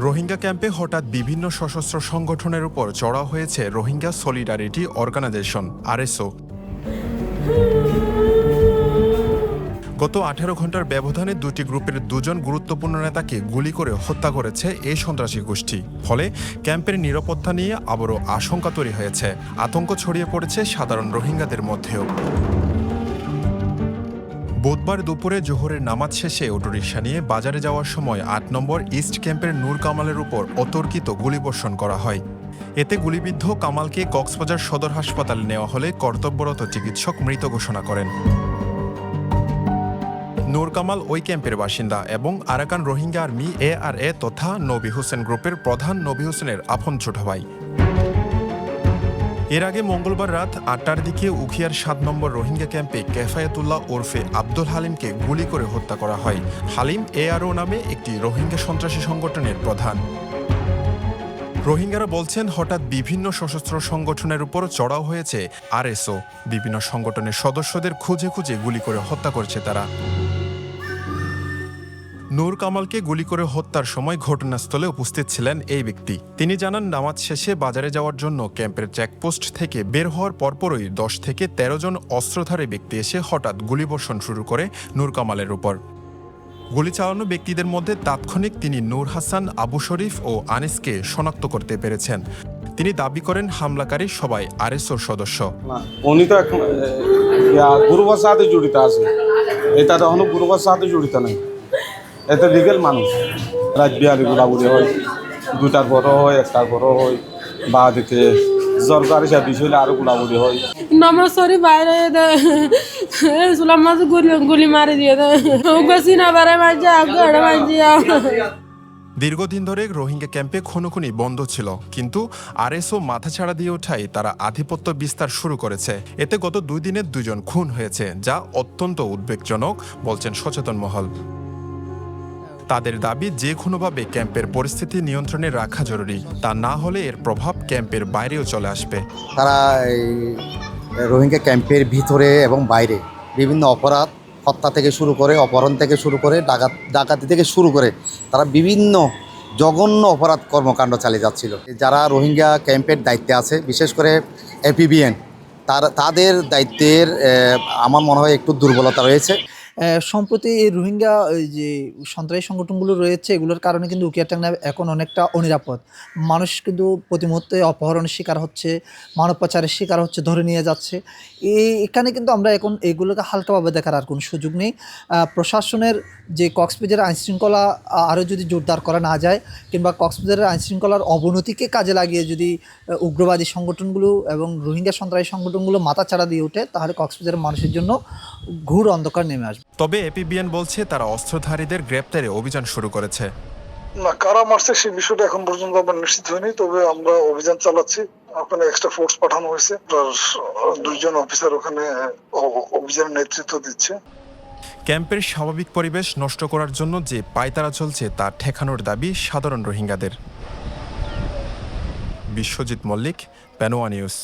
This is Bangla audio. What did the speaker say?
রোহিঙ্গা ক্যাম্পে হঠাৎ বিভিন্ন সশস্ত্র সংগঠনের উপর চড়াও হয়েছে রোহিঙ্গা সলিডারিটি অর্গানাইজেশন আরএসও। গত 18 ঘন্টার ব্যবধানে দুটি গ্রুপের দুজন গুরুত্বপূর্ণ নেতাকে গুলি করে হত্যা করেছে এই সন্ত্রাসী গোষ্ঠী। ফলে ক্যাম্পের নিরাপত্তা নিয়ে আবারও আশঙ্কা তৈরি হয়েছে। আতঙ্ক ছড়িয়ে পড়েছে সাধারণ রোহিঙ্গাদের মধ্যেও। বুধবার দুপুরে জোহরের নামাজ শেষে অটোরিকশা নিয়ে বাজারে যাওয়ার সময় ৮ নম্বর ইস্ট ক্যাম্পের নূর কামালের উপর অতর্কিত গুলিবর্ষণ করা হয়। এতে গুলিবিদ্ধ কামালকে কক্সবাজার সদর হাসপাতালে নেওয়া হলে কর্তব্যরত চিকিৎসক মৃত ঘোষণা করেন। নূর কামাল ওই ক্যাম্পের বাসিন্দা এবং আরাকান রোহিঙ্গা আর্মি ARA তথা নবী হোসেন গ্রুপের প্রধান নবী হোসেনের আপন ছোট ভাই। এর আগে মঙ্গলবার রাত ৮টার দিকে উখিয়ার ৭ নম্বর রোহিঙ্গা ক্যাম্পে কেফায়েতুল্লাহ ওরফে আব্দুল হালিমকে গুলি করে হত্যা করা হয়। হালিম ARO নামে একটি রোহিঙ্গা সন্ত্রাসী সংগঠনের প্রধান। রোহিঙ্গারা বলছেন হঠাৎ বিভিন্ন সশস্ত্র সংগঠনের উপর চড়াও হয়েছে আরএসও। বিভিন্ন সংগঠনের সদস্যদের খুঁজে খুঁজে গুলি করে হত্যা করছে তারা। নূর কামালকে গুলি করে হত্যার সময় ঘটনাস্থলে উপস্থিত ছিলেন এই ব্যক্তি। তিনি জানান, নামাজ শেষে বাজারে যাওয়ার জন্য ক্যাম্পের চেকপোস্ট থেকে বের হওয়ার পরপরই ১০ থেকে ১৩ জন অস্ত্রধারী ব্যক্তি এসে হঠাৎ গুলিবর্ষণ শুরু করে নূর কামালের উপর। গুলি চালানো ব্যক্তিদের মধ্যে তাৎক্ষণিক তিনি নূর হাসান, আবু শরীফ ও আনিসকে শনাক্ত করতে পেরেছেন। তিনি দাবি করেন হামলাকারী সবাই আরএসওর সদস্য। উনি তো গ্রুপের সাথে জড়িত আছে, এটা তখনও গ্রুপের সাথে জড়িত নেই। এতে লিগেল মানুষ রাত বিহারি গোলাগুলি হয়, 2টার পরও হয়, 1টার পরও হয়, বা দিকে সরকারি সব বিষয় আরো গোলাগুলি হয়। নামাজ সরি বাইরে সুলাম মাঝে গুলি মারি দিয়ে না বারে মাঝে আগে মাঝে। দীর্ঘদিন ধরে রোহিঙ্গা ক্যাম্পে খুনোখুনি বন্ধ ছিল, কিন্তু আরএসও মাথাছাড়া দিয়ে ওঠায় তারা আধিপত্য বিস্তার শুরু করেছে। এতে গত 2 দিনে 2 জন খুন হয়েছে, যা অত্যন্ত উদ্বেগজনক বলছেন সচেতন মহল। তাদের দাবি যে কোনোভাবে ক্যাম্পের পরিস্থিতি নিয়ন্ত্রণে রাখা জরুরি, তা না হলে এর প্রভাব ক্যাম্পের বাইরেও চলে আসবে। তারা এই রোহিঙ্গা ক্যাম্পের ভিতরে এবং বাইরে বিভিন্ন অপরাধ, হত্যা থেকে শুরু করে, অপহরণ থেকে শুরু করে, ডাকাতি থেকে শুরু করে তারা বিভিন্ন জঘন্য অপরাধ কর্মকাণ্ড চালিয়ে যাচ্ছিল। যারা রোহিঙ্গা ক্যাম্পের দায়িত্বে আছে, বিশেষ করে APBN, তাদের দায়িত্বের আমার মনে হয় একটু দুর্বলতা রয়েছে। সম্প্রতি এই রোহিঙ্গা যে সন্ত্রাসী সংগঠনগুলো রয়েছে, এগুলোর কারণে কিন্তু উকিয়াটাঙ্গা এখন অনেকটা অনিরাপদ। মানুষ কিন্তু প্রতি মুহূর্তে অপহরণের শিকার হচ্ছে, মানব পাচারের শিকার হচ্ছে, ধরে নিয়ে যাচ্ছে। এখানে কিন্তু আমরা এখন এগুলোকে হালকাভাবে দেখার আর কোনো সুযোগ নেই। প্রশাসনের যে কক্সবাজারের আইনশৃঙ্খলা আরও যদি জোরদার করা না যায়, কিংবা কক্সবাজারের আইনশৃঙ্খলার অবনতিকে কাজে লাগিয়ে যদি উগ্রবাদী সংগঠনগুলো এবং রোহিঙ্গা সন্ত্রাসী সংগঠনগুলো মাথাচাড়া দিয়ে ওঠে, তাহলে কক্সবাজারের মানুষের জন্য ঘোর অন্ধকার নেমে আসবে। তবে APBN বলছে তারা অস্ত্রধারীদের গ্রেপ্তারে অভিযান শুরু করেছে। না, কারা মারছে সেই বিষয়টা এখন পর্যন্ত আমরা নিশ্চিত হয়নি, তবে আমরা অভিযান চালাচ্ছি। ওখানে এক্সট্রা ফোর্স পাঠানো হয়েছে, 2 জন অফিসার ওখানে অভিযানের নেতৃত্ব দিচ্ছে। ক্যাম্পের স্বাভাবিক পরিবেশ নষ্ট করার জন্য যে পায়তারা চলছে তা ঠেকানোর দাবি সাধারণ রোহিঙ্গাদের। বিশ্বজিৎ মল্লিক, পেনোয়া নিউজ।